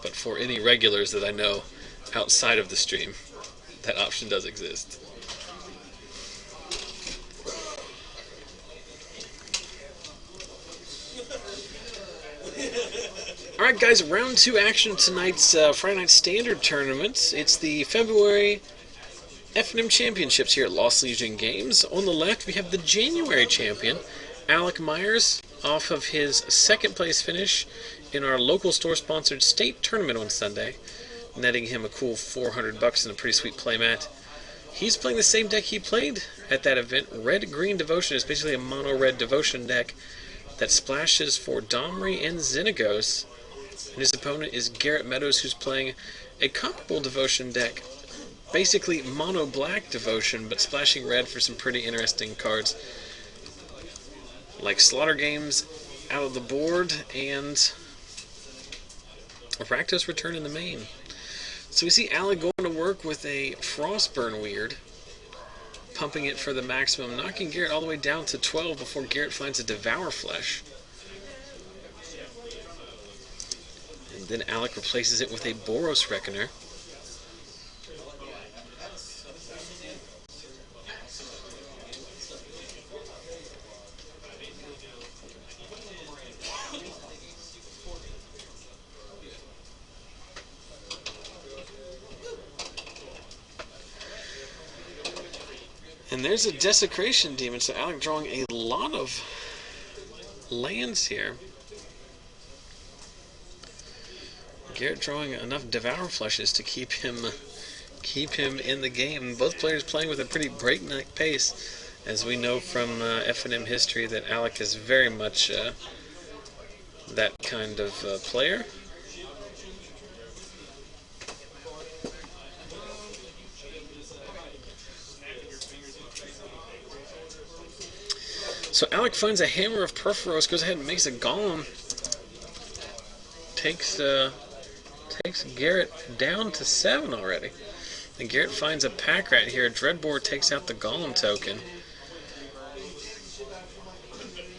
but for any regulars that I know outside of the stream, that option does exist. Alright guys, round 2 action tonight's Friday Night Standard Tournament. It's the February FNM Championships here at Lost Legion Games. On the left we have the January champion, Alec Myers, off of his second place finish in our local store sponsored state tournament on Sunday, netting him a cool $400 and a pretty sweet playmat. He's playing the same deck he played at that event. Red-Green Devotion is basically a mono-red Devotion deck that splashes for Domri and Xenagos. And his opponent is Garrett Meadows, who's playing a comparable Devotion deck. Basically mono-black Devotion, but splashing red for some pretty interesting cards, like Slaughter Games out of the board and Rakdos Return in the main. So we see Alec going to work with a Frostburn Weird, pumping it for the maximum, knocking Garrett all the way down to 12 before Garrett finds a Devour Flesh. And then Alec replaces it with a Boros Reckoner. And there's a Desecration Demon, so Alec drawing a lot of lands here. Garrett drawing enough Devour Fleshes to keep him in the game. Both players playing with a pretty breakneck pace, as we know from FNM history that Alec is very much that kind of player. So Alec finds a Hammer of Purphoros, goes ahead and makes a Golem. Takes Garrett down to 7 already. And Garrett finds a Pack Rat here. Dreadboard takes out the Golem token.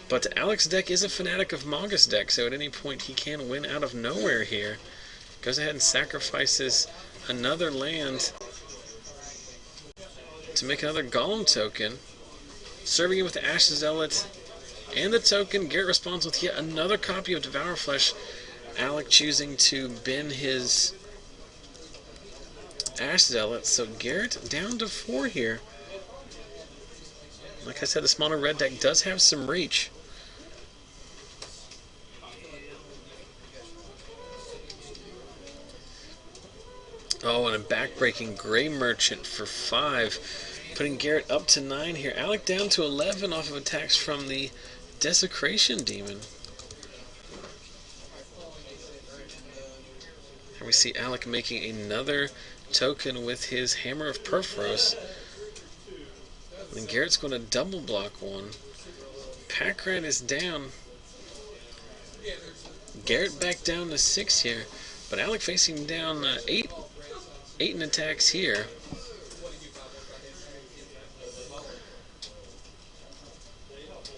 But Alec's deck is a Fanatic of Mogis deck, so at any point he can win out of nowhere here. Goes ahead and sacrifices another land to make another Golem token. Serving it with the Ash Zealot and the token. Garrett responds with yet another copy of Devour Flesh. Alec choosing to bin his Ash Zealot. So Garrett down to 4 here. Like I said, this mono red deck does have some reach. Oh, and a backbreaking Gray Merchant for 5. Putting Garrett up to 9 here. Alec down to 11 off of attacks from the Desecration Demon. And we see Alec making another token with his Hammer of Purphoros. And Garrett's going to double block one. Pack Rat is down. Garrett back down to 6 here. But Alec facing down 8 in attacks here.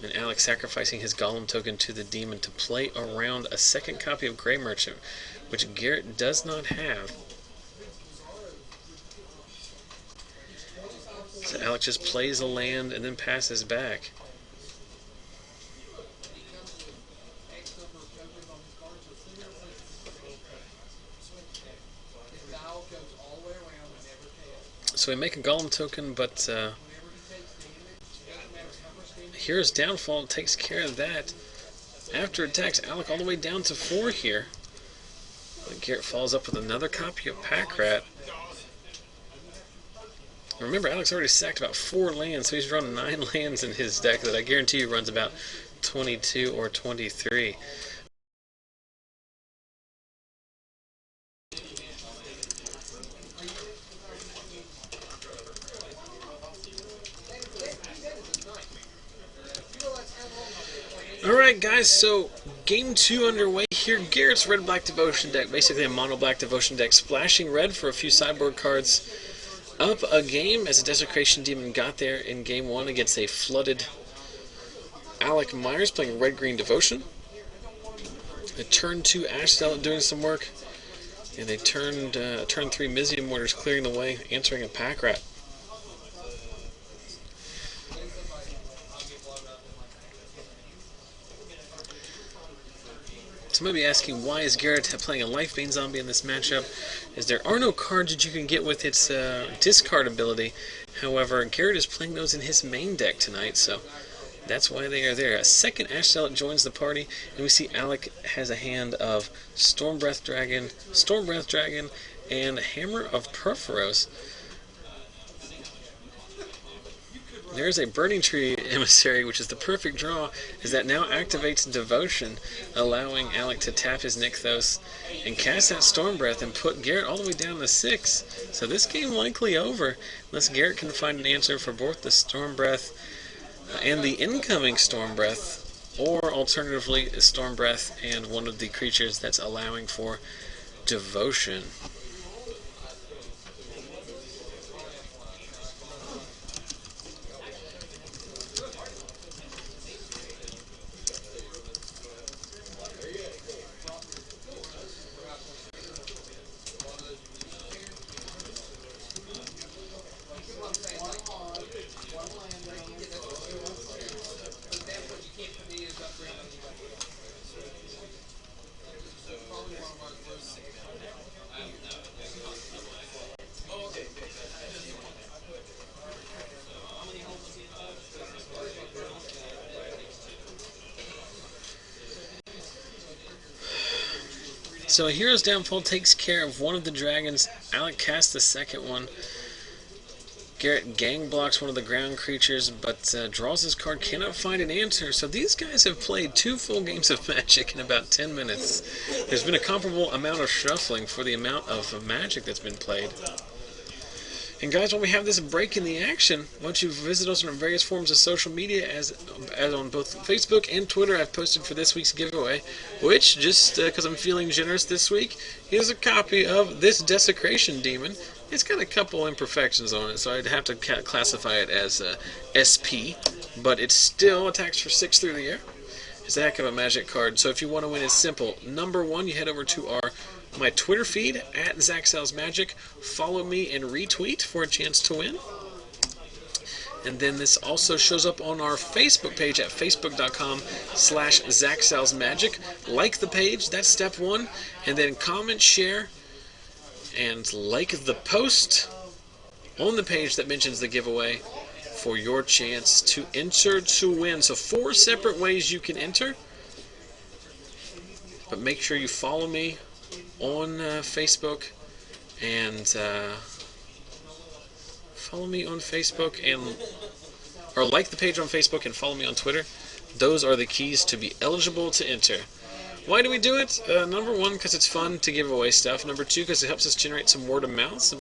And Alec sacrificing his Golem token to the Demon to play around a second copy of Gray Merchant, which Garrett does not have. So Alec just plays a land and then passes back. So we make a Golem token, but Hero's Downfall takes care of that. After attacks Alec all the way down to 4 here. But Garrett follows up with another copy of Pack Rat. Remember, Alec's already sacked about 4 lands, so he's run 9 lands in his deck that I guarantee you runs about 22 or 23. Alright guys, so game 2 underway here. Garrett's red-black devotion deck, basically a mono-black devotion deck, splashing red for a few sideboard cards. Up a game as a Desecration Demon got there in game 1 against a flooded Alec Myers playing red-green devotion. A turn 2 Ash Zealot doing some work. And they turned turn 3 Mizzium Mortars, clearing the way, answering a pack rat. So maybe asking, why is Garrett playing a Lifebane Zombie in this matchup? As there are no cards that you can get with its discard ability. However, Garrett is playing those in his main deck tonight, so that's why they are there. A second Ash Zealot joins the party, and we see Alec has a hand of Stormbreath Dragon, and Hammer of Purphoros. There's a Burning-Tree Emissary, which is the perfect draw, as that now activates Devotion, allowing Alec to tap his Nykthos and cast that Stormbreath and put Garrett all the way down to 6. So this game likely over, unless Garrett can find an answer for both the Stormbreath and the incoming Stormbreath, or alternatively Stormbreath and one of the creatures that's allowing for Devotion. So a Hero's Downfall takes care of one of the dragons. Alec casts the second one. Garrett gang blocks one of the ground creatures, but draws his card, cannot find an answer. So these guys have played 2 full games of Magic in about 10 minutes. There's been a comparable amount of shuffling for the amount of Magic that's been played. And guys, when we have this break in the action, why don't you visit us on our various forms of social media, as on both Facebook and Twitter. I've posted for this week's giveaway, which, just because I'm feeling generous this week, is a copy of this Desecration Demon. It's got a couple imperfections on it, so I'd have to classify it as SP, but it still attacks for 6 through the air. It's a heck of a Magic card, so if you want to win, it's simple. Number 1, you head over to my Twitter feed, at ZachSellsMagic. Follow me and retweet for a chance to win. And then this also shows up on our Facebook page at facebook.com/ZachSellsMagic. Like the page, that's step 1. And then comment, share, and like the post on the page that mentions the giveaway for your chance to enter to win. So 4 separate ways you can enter. But make sure you follow me on Facebook, and follow me on Facebook, or like the page on Facebook and follow me on Twitter. Those are the keys to be eligible to enter. Why do we do it? Number 1, because it's fun to give away stuff. Number 2, because it helps us generate some word of mouth.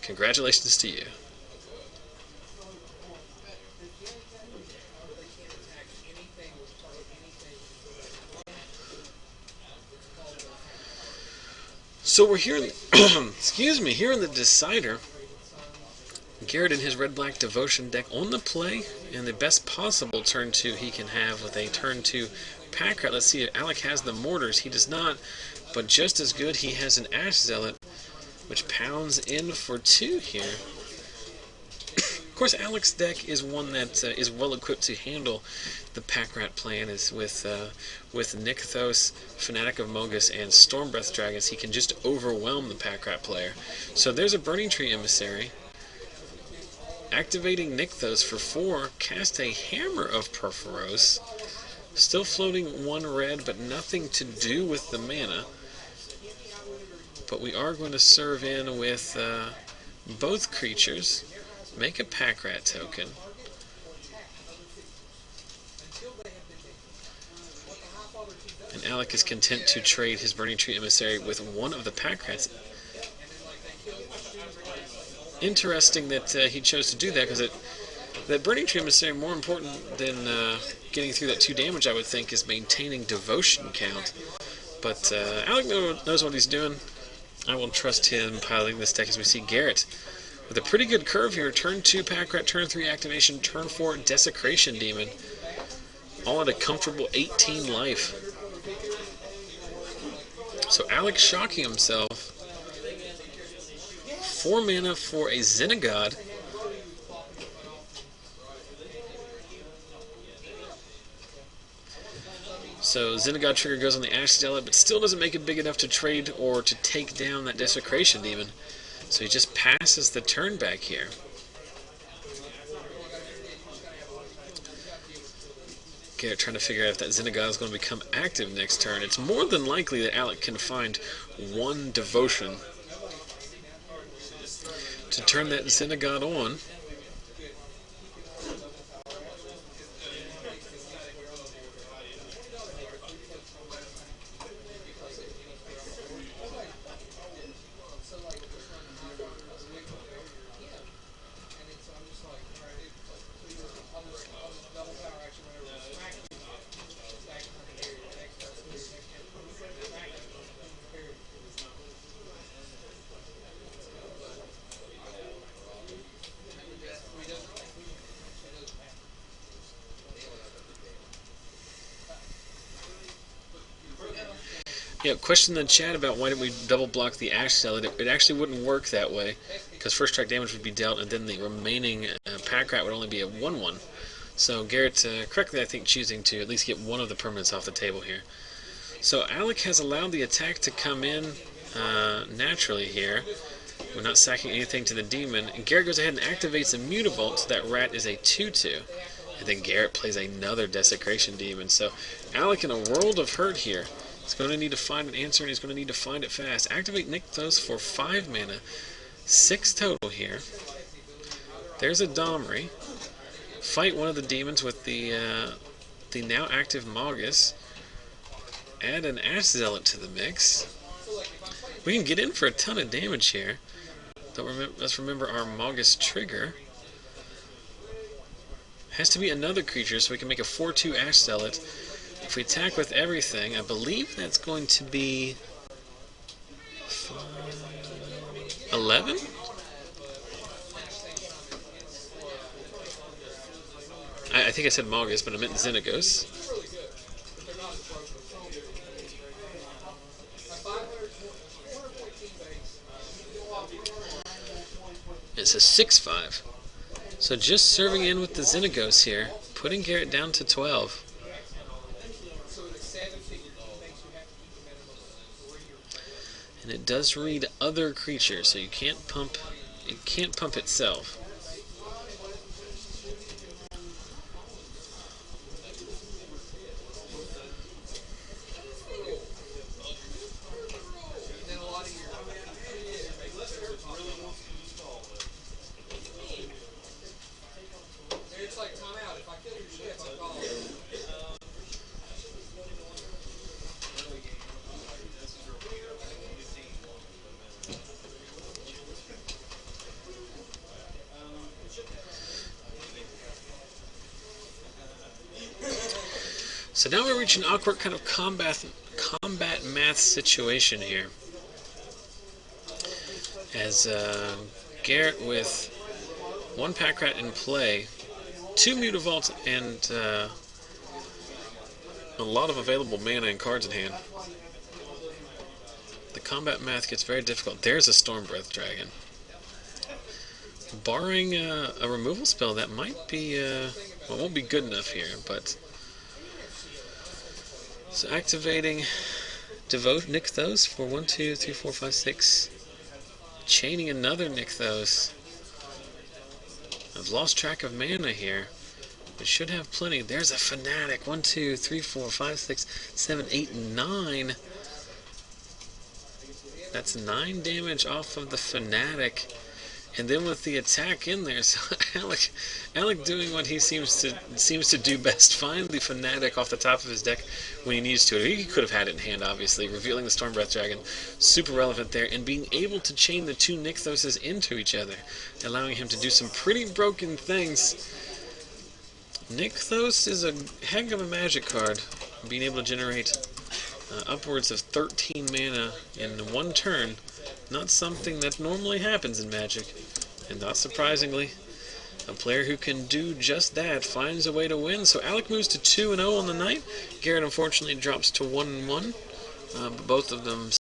Congratulations to you. So we're here, excuse me, here in the Decider. Garrett in his red-black Devotion deck on the play, and the best possible turn 2 he can have with a turn 2 pack rat. Let's see if Alec has the Mortars. He does not, but just as good, he has an Ash Zealot, which pounds in for 2 here. Of course, Alec's deck is one that is well equipped to handle the pack rat plan. Is with Nykthos, Fanatic of Mogis, and Stormbreath Dragons. He can just overwhelm the pack rat player. So there's a Burning-Tree Emissary. Activating Nykthos for 4, cast a Hammer of Purphoros. Still floating 1 red, but nothing to do with the mana. But we are going to serve in with both creatures. Make a pack rat token. And Alec is content to trade his Burning-Tree Emissary with one of the pack rats. Interesting that he chose to do that, because that Burning-Tree Emissary, more important than getting through that 2 damage, I would think, is maintaining Devotion count. But Alec knows what he's doing. I will trust him piloting this deck, as we see Garrett with a pretty good curve here. Turn 2 pack rat, turn 3 activation, turn 4 Desecration Demon. All at a comfortable 18 life. So Alec shocking himself. 4 mana for a Xenagos. So Xenagos trigger goes on the Ash Zealot, but still doesn't make it big enough to trade or to take down that Desecration Demon. So he just passes the turn back here. Garrett trying to figure out if that Xenagos is going to become active next turn. It's more than likely that Alec can find one devotion to turn that Xenagos on. Yeah, question in the chat about why didn't we double block the Ash Zealot. It actually wouldn't work that way, because first strike damage would be dealt, and then the remaining pack rat would only be a 1/1. So Garrett, correctly I think, choosing to at least get one of the permanents off the table here. So Alec has allowed the attack to come in naturally here. We're not sacking anything to the demon, and Garrett goes ahead and activates a Mutavault, so that rat is a 2/2. And then Garrett plays another Desecration Demon. So Alec in a world of hurt here. He's going to need to find an answer, and he's going to need to find it fast. Activate Nykthos for 5 mana. 6 total here. There's a Domri. Fight one of the demons with the now active Mogis. Add an Ash Zealot to the mix. We can get in for a ton of damage here. Let's remember our Mogis trigger. Has to be another creature, so we can make a 4/2 Ash Zealot. If we attack with everything, I believe that's going to be 11? I think I said Mogis, but I meant Xenagos. It's a 6/5. So just serving in with the Xenagos here, putting Garrett down to 12. And it does read other creatures, so it can't pump itself. So now we reach an awkward kind of combat math situation here. As Garrett with 1 pack rat in play, 2 Mutavaults, and a lot of available mana and cards in hand. The combat math gets very difficult. There's a Stormbreath Dragon. Barring a removal spell, that might be, well, it won't be good enough here, but... So activating Nykthos for 1, 2, 3, 4, 5, 6. Chaining another Nykthos. I've lost track of mana here. We should have plenty. There's a Fanatic. 1, 2, 3, 4, 5, 6, 7, 8, 9. That's 9 damage off of the Fanatic. And then with the attack in there, so Alec doing what he seems to do best, find the Fanatic off the top of his deck when he needs to. He could have had it in hand, obviously, revealing the Stormbreath Dragon, super relevant there, and being able to chain the 2 Nykthoses into each other, allowing him to do some pretty broken things. Nykthos is a heck of a magic card, being able to generate upwards of 13 mana in 1 turn. Not something that normally happens in Magic, and not surprisingly, a player who can do just that finds a way to win. So Alec moves to 2-0 on the night. Garrett unfortunately drops to 1-1, but both of them